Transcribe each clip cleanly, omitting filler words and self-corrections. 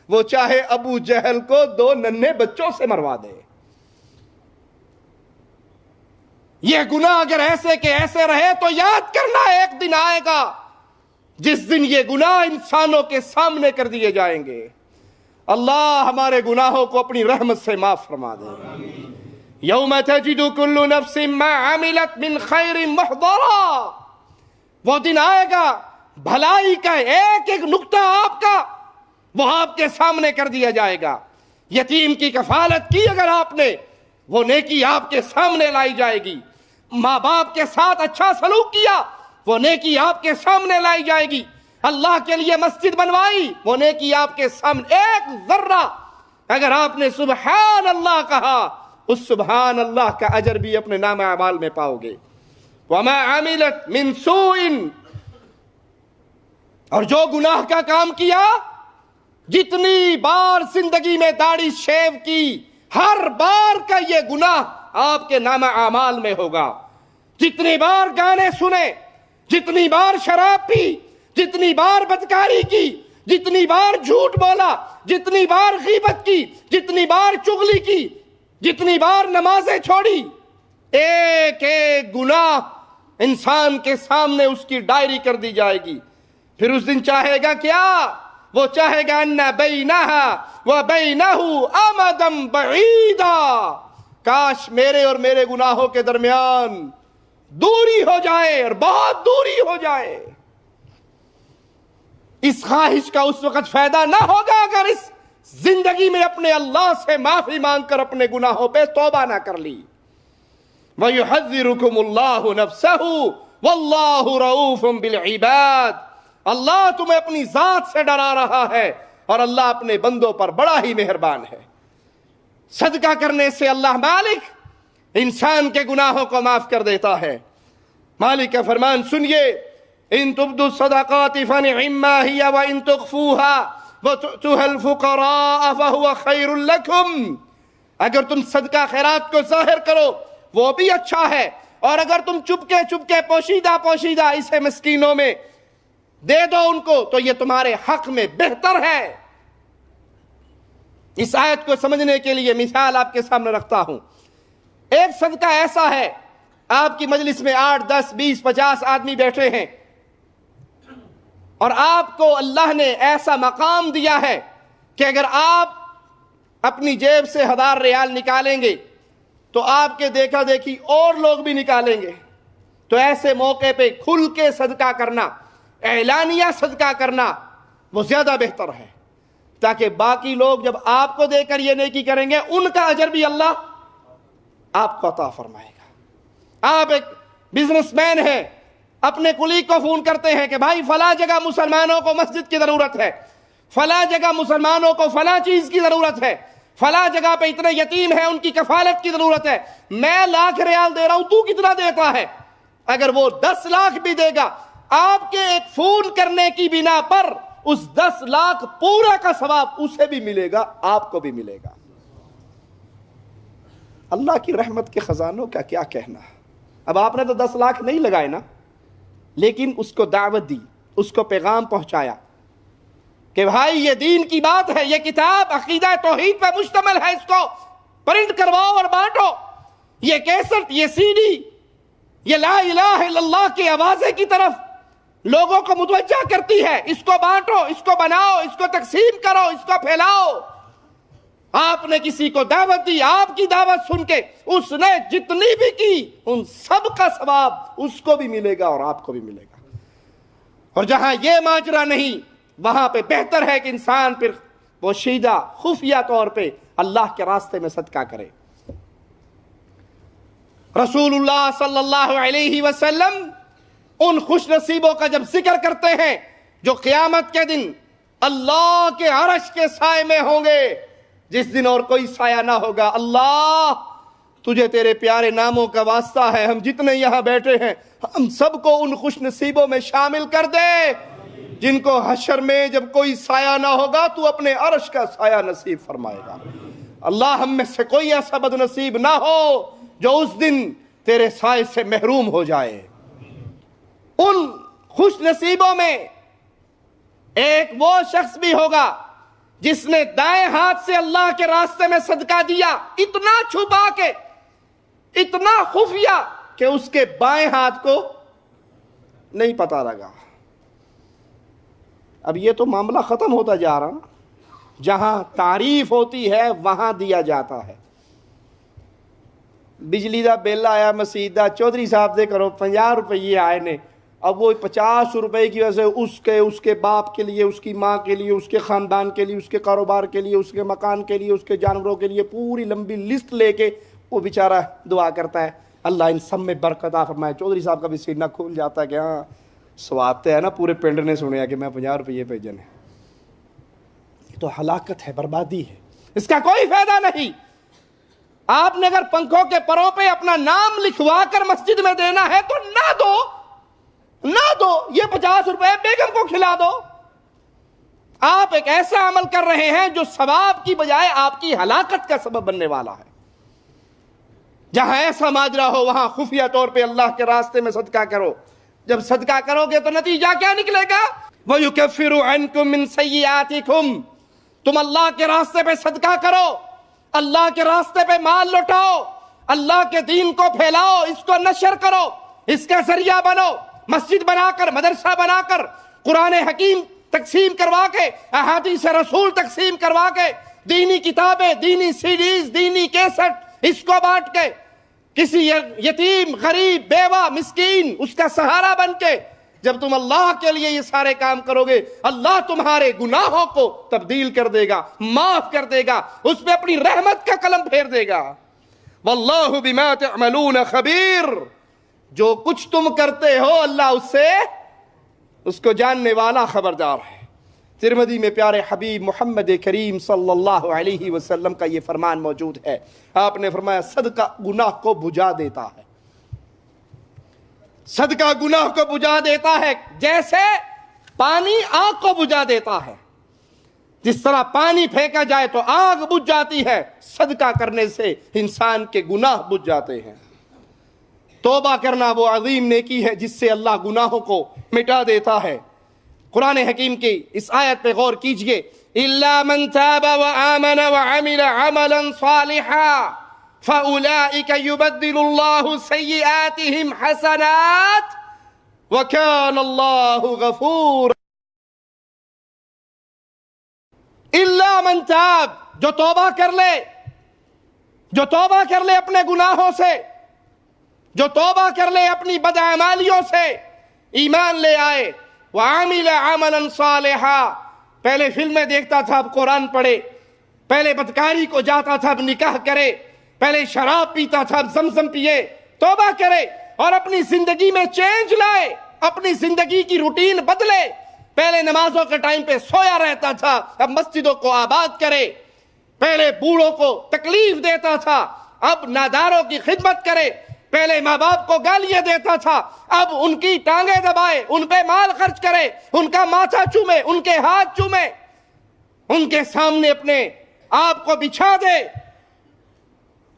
وہ چاہے ابو جہل کو 2 ننھے بچوں سے مروا دے۔ یہ گناہ اگر ایسے کے ایسے رہے تو یاد کرنا ایک دن آئے گا جس دن یہ گناہ انسانوں کے سامنے کر دیے جائیں گے۔ اللہ ہمارے گناہوں کو اپنی رحمت سے معاف فرما دے۔ یوم تجد کل نفس ما عملت من خیر محضرا، وہ دن آئے گا بھلائی کا ایک ایک نقطہ آپ کا وہ آپ کے سامنے کر دیا جائے گا۔ یتیم کی کفالت کی اگر آپ نے، وہ نیکی آپ کے سامنے لائی جائے گی۔ ماں باپ کے ساتھ اچھا سلوک کیا، وہ نیکی آپ کے سامنے لائی جائے گی۔ اللہ کے لیے مسجد بنوائی، وہ نیکی آپ کے سامنے۔ ایک ذرہ اگر آپ نے سبحان اللہ کہا، اس سبحان اللہ کا اجر بھی اپنے نام اعمال میں پاؤ گے۔ وما عملت من سوء، اور جو گناہ کا کام کیا، جتنی بار زندگی میں داڑھی شیو کی، ہر بار کا یہ گناہ آپ کے نام اعمال میں ہوگا۔ جتنی بار گانے سنے، جتنی بار شراب پی، جتنی بار بدکاری کی، جتنی بار جھوٹ بولا، جتنی بار غیبت کی، جتنی بار چغلی کی، جتنی بار نمازیں چھوڑی، ایک ایک گناہ انسان کے سامنے اس کی ڈائری کر دی جائے گی۔ پھر اس دن چاہے گا کیا؟ وہ چاہے گا ان بینہا وبینہ امدا بعیدا، کاش میرے اور میرے گناہوں کے درمیان دوری ہو جائے، اور بہت دوری ہو جائے۔ اس خواہش کا اس وقت فائدہ نہ ہوگا اگر اس زندگی میں اپنے اللہ سے معافی مانگ کر اپنے گناہوں پہ توبہ نہ کر لی۔ وَيُحَذِّرُكُمُ اللَّهُ نَفْسَهُ وَاللَّهُ رَؤُوفٌ بِالْعِبَادِ، اللہ تمہیں اپنی ذات سے ڈرا رہا ہے، اور اللہ اپنے بندوں پر بڑا ہی مہربان ہے۔ صدقہ کرنے سے اللہ مالک انسان کے گناہوں کو معاف کر دیتا ہے۔ مالک کا فرمان سنیے، ان تبدوا الصدقات فنعما هي وان تخفوها وتؤتوها الفقراء فهو خير لكم، اگر تم صدقہ خیرات کو ظاہر کرو وہ بھی اچھا ہے، اور اگر تم چپکے چپکے پوشیدہ پوشیدہ اسے مسکینوں میں دے دو ان کو تو یہ تمہارے حق میں بہتر ہے۔ اس آیت کو سمجھنے کے لیے مثال آپ کے سامنے رکھتا ہوں۔ ایک صدقہ ایسا ہے، آپ کی مجلس میں 8 10 20 50 آدمی بیٹھے ہیں، اور آپ کو اللہ نے ایسا مقام دیا ہے کہ اگر آپ اپنی جیب سے 1000 ریال نکالیں گے تو آپ کے دیکھا دیکھی اور لوگ بھی نکالیں گے، تو ایسے موقع پہ کھل کے صدقہ کرنا، اعلانیہ صدقہ کرنا وہ زیادہ بہتر ہے، تاکہ باقی لوگ جب آپ کو دے کر یہ نیکی کریں گے ان کا اجر بھی اللہ آپ کو عطا فرمائے گا۔ آپ ایک بزنس مین ہیں، اپنے کلیگ کو فون کرتے ہیں کہ بھائی فلاں جگہ مسلمانوں کو مسجد کی ضرورت ہے، فلاں جگہ مسلمانوں کو فلاں چیز کی ضرورت ہے، فلاں جگہ پہ اتنے یتیم ہیں ان کی کفالت کی ضرورت ہے، میں 1,00,000 ریال دے رہا ہوں، تو کتنا دیتا ہے؟ اگر وہ 10 لاکھ بھی دے گا، آپ کے ایک فون کرنے کی بنا پر اس 10 لاکھ پورا کا ثواب اسے بھی ملے گا، آپ کو بھی ملے گا۔ اللہ کی رحمت کے خزانوں کا کیا کہنا۔ اب آپ نے تو 10 لاکھ نہیں لگائے نا، لیکن اس کو دعوت دی، اس کو پیغام پہنچایا کہ بھائی یہ دین کی بات ہے، یہ کتاب عقیدہ توحید پہ مشتمل ہے، اس کو پرنٹ کرواؤ اور بانٹو، یہ کیسٹ، یہ سی ڈی، یہ لا الہ الا اللہ کی آوازیں کی طرف لوگوں کو متوجہ کرتی ہے، اس کو بانٹو، اس کو بناؤ، اس کو تقسیم کرو، اس کو پھیلاؤ۔ آپ نے کسی کو دعوت دی، آپ کی دعوت سن کے اس نے جتنی بھی کی ان سب کا ثواب اس کو بھی ملے گا اور آپ کو بھی ملے گا۔ اور جہاں یہ ماجرا نہیں، وہاں پہ بہتر ہے کہ انسان پھر پوشیدہ خفیہ طور پہ اللہ کے راستے میں صدقہ کرے۔ رسول اللہ صلی اللہ علیہ وسلم ان خوش نصیبوں کا جب ذکر کرتے ہیں جو قیامت کے دن اللہ کے عرش کے سائے میں ہوں گے، جس دن اور کوئی سایہ نہ ہوگا، اللہ تجھے تیرے پیارے ناموں کا واسطہ ہے، ہم جتنے یہاں بیٹھے ہیں ہم سب کو ان خوش نصیبوں میں شامل کر دے جن کو حشر میں جب کوئی سایہ نہ ہوگا تو اپنے عرش کا سایہ نصیب فرمائے گا۔ اللہ ہم میں سے کوئی ایسا بد نصیب نہ ہو جو اس دن تیرے سائے سے محروم ہو جائے۔ ان خوش نصیبوں میں ایک وہ شخص بھی ہوگا جس نے دائیں ہاتھ سے اللہ کے راستے میں صدقہ دیا اتنا چھپا کے، اتنا خفیہ کہ اس کے بائیں ہاتھ کو نہیں پتہ لگا۔ اب یہ تو معاملہ ختم ہوتا جا رہا نا، جہاں تعریف ہوتی ہے وہاں دیا جاتا ہے۔ بجلی دا بل آیا مسجد دا، چودھری صاحب دے کرو 50 روپئے آئے نے، اب وہ 50 روپے کی وجہ سے اس کے باپ کے لیے، اس کی ماں کے لیے، اس کے خاندان کے لیے، اس کے کاروبار کے لیے، اس کے مکان کے لیے، اس کے جانوروں کے لیے پوری لمبی لسٹ لے کے وہ بیچارہ دعا کرتا ہے، اللہ ان سب میں برکت عطا فرمائے۔ چودھری صاحب کا بھی سینہ کھل جاتا ہے کہ ہاں سواد ہے نا، پورے پنڈ نے سنیا کہ میں 50 روپے بھیجن ہے۔ یہ تو ہلاکت ہے، بربادی ہے، اس کا کوئی فائدہ نہیں۔ آپ نے اگر پنکھوں کے پروں پہ اپنا نام لکھوا کر مسجد میں دینا ہے تو نہ دو، یہ 50 روپے بیگم کو کھلا دو۔ آپ ایک ایسا عمل کر رہے ہیں جو ثواب کی بجائے آپ کی ہلاکت کا سبب بننے والا ہے۔ جہاں ایسا ماجرا ہو وہاں خفیہ طور پہ اللہ کے راستے میں صدقہ کرو۔ جب صدقہ کرو گے تو نتیجہ کیا نکلے گا؟ وَيُكَفِّرُ عَنْكُم مِّن سَيِّئَاتِكُمْ، تم اللہ کے راستے پہ صدقہ کرو، اللہ کے راستے پہ مال لوٹاؤ، اللہ کے دین کو پھیلاؤ، اس کو نشر کرو، اس کا ذریعہ بنو، مسجد بنا کر، مدرسہ بنا کر، قرآن حکیم تقسیم کروا کے، احادیث رسول تقسیم کروا کے، دینی کتابیں، دینی سیڈیز، دینی کیسٹ، اس کو بانٹ کے، کسی یتیم، غریب، بیوہ، مسکین، اس کا سہارا بن کے، جب تم اللہ کے لیے یہ سارے کام کرو گے، اللہ تمہارے گناہوں کو تبدیل کر دے گا، معاف کر دے گا، اس پہ اپنی رحمت کا قلم پھیر دے گا۔ واللہ بما تعملون خبیر، جو کچھ تم کرتے ہو اللہ اس کو جاننے والا، خبردار ہے۔ ترمذی میں پیارے حبیب محمد کریم صلی اللہ علیہ وسلم کا یہ فرمان موجود ہے۔ آپ نے فرمایا صدقہ گناہ کو بجھا دیتا ہے، صدقہ گناہ کو بجھا دیتا ہے، جیسے پانی آگ کو بجھا دیتا ہے۔ جس طرح پانی پھینکا جائے تو آگ بجھ جاتی ہے، صدقہ کرنے سے انسان کے گناہ بجھ جاتے ہیں۔ توبہ کرنا وہ عظیم نیکی ہے جس سے اللہ گناہوں کو مٹا دیتا ہے۔ قرآن حکیم کی اس آیت پہ غور کیجئے، إِلَّا مَن تَابَ وَآمَنَ وَعَمِلَ عَمَلًا صَالِحًا فَأُولَئِكَ يُبَدِّلُ اللَّهُ سَيِّئَاتِهِمْ حَسَنَاتٍ وَكَانَ اللَّهُ غَفُورًا۔ إِلَّا مَن تَابَ، جو توبہ کر لے، جو توبہ کر لے اپنے گناہوں سے، جو توبہ کر لے اپنی بدعمالیوں سے، ایمان لے آئے، وَعَمِلَ عَمَلًا صَالِحًا، پہلے فلمیں دیکھتا تھا اب قرآن پڑھے، پہلے بدکاری کو جاتا تھا اب نکاح کرے، پہلے شراب پیتا تھا اب زمزم پیے، توبہ کرے اور اپنی زندگی میں چینج لائے، اپنی زندگی کی روٹین بدلے۔ پہلے نمازوں کے ٹائم پہ سویا رہتا تھا اب مسجدوں کو آباد کرے، پہلے بوڑھوں کو تکلیف دیتا تھا اب ناداروں کی خدمت کرے، پہلے ماں باپ کو گالیاں دیتا تھا اب ان کی ٹانگیں دبائے، ان پہ مال خرچ کرے، ان کا ماتھا چومے، ان کے ہاتھ چومے، ان کے سامنے اپنے آپ کو بچھا دے۔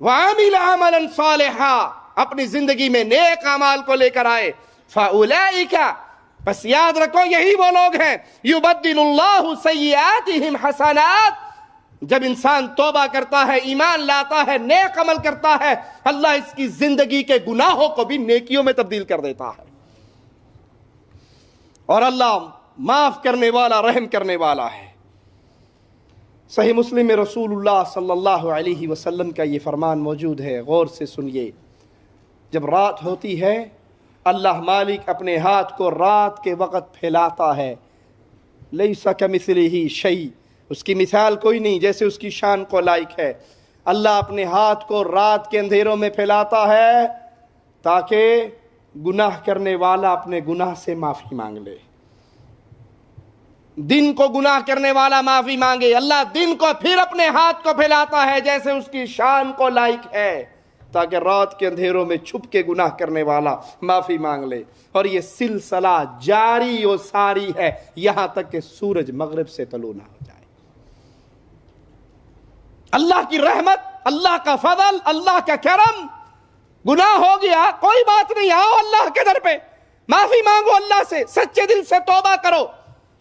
وَعَمِلَ عَمَلًا صَالِحًا، اپنی زندگی میں نیک اعمال کو لے کر آئے۔ فَأُولَئِكَ، بس یاد رکھو یہی وہ لوگ ہیں، يُبَدِّلُ اللَّهُ سَيِّئَاتِهِمْ حَسَنَاتٍ، جب انسان توبہ کرتا ہے، ایمان لاتا ہے، نیک عمل کرتا ہے، اللہ اس کی زندگی کے گناہوں کو بھی نیکیوں میں تبدیل کر دیتا ہے، اور اللہ معاف کرنے والا، رحم کرنے والا ہے۔ صحیح مسلم میں رسول اللہ صلی اللہ علیہ وسلم کا یہ فرمان موجود ہے، غور سے سنیے۔ جب رات ہوتی ہے اللہ مالک اپنے ہاتھ کو رات کے وقت پھیلاتا ہے، لیس کمثلہ شیء، اس کی مثال کوئی نہیں جیسے اس کی شان کو لائق ہے۔ اللہ اپنے ہاتھ کو رات کے اندھیروں میں پھیلاتا ہے تاکہ گناہ کرنے والا اپنے گناہ سے معافی مانگ لے، دن کو گناہ کرنے والا معافی مانگے، اللہ دن کو پھر اپنے ہاتھ کو پھیلاتا ہے جیسے اس کی شان کو لائق ہے تاکہ رات کے اندھیروں میں چھپ کے گناہ کرنے والا معافی مانگ لے، اور یہ سلسلہ جاری و ساری ہے یہاں تک کہ سورج مغرب سے طلوع نہ ہو جائے۔ اللہ کی رحمت، اللہ کا فضل، اللہ کا کرم، گناہ ہو گیا کوئی بات نہیں، آؤ اللہ کے در پہ معافی مانگو، اللہ سے سچے دل سے توبہ کرو،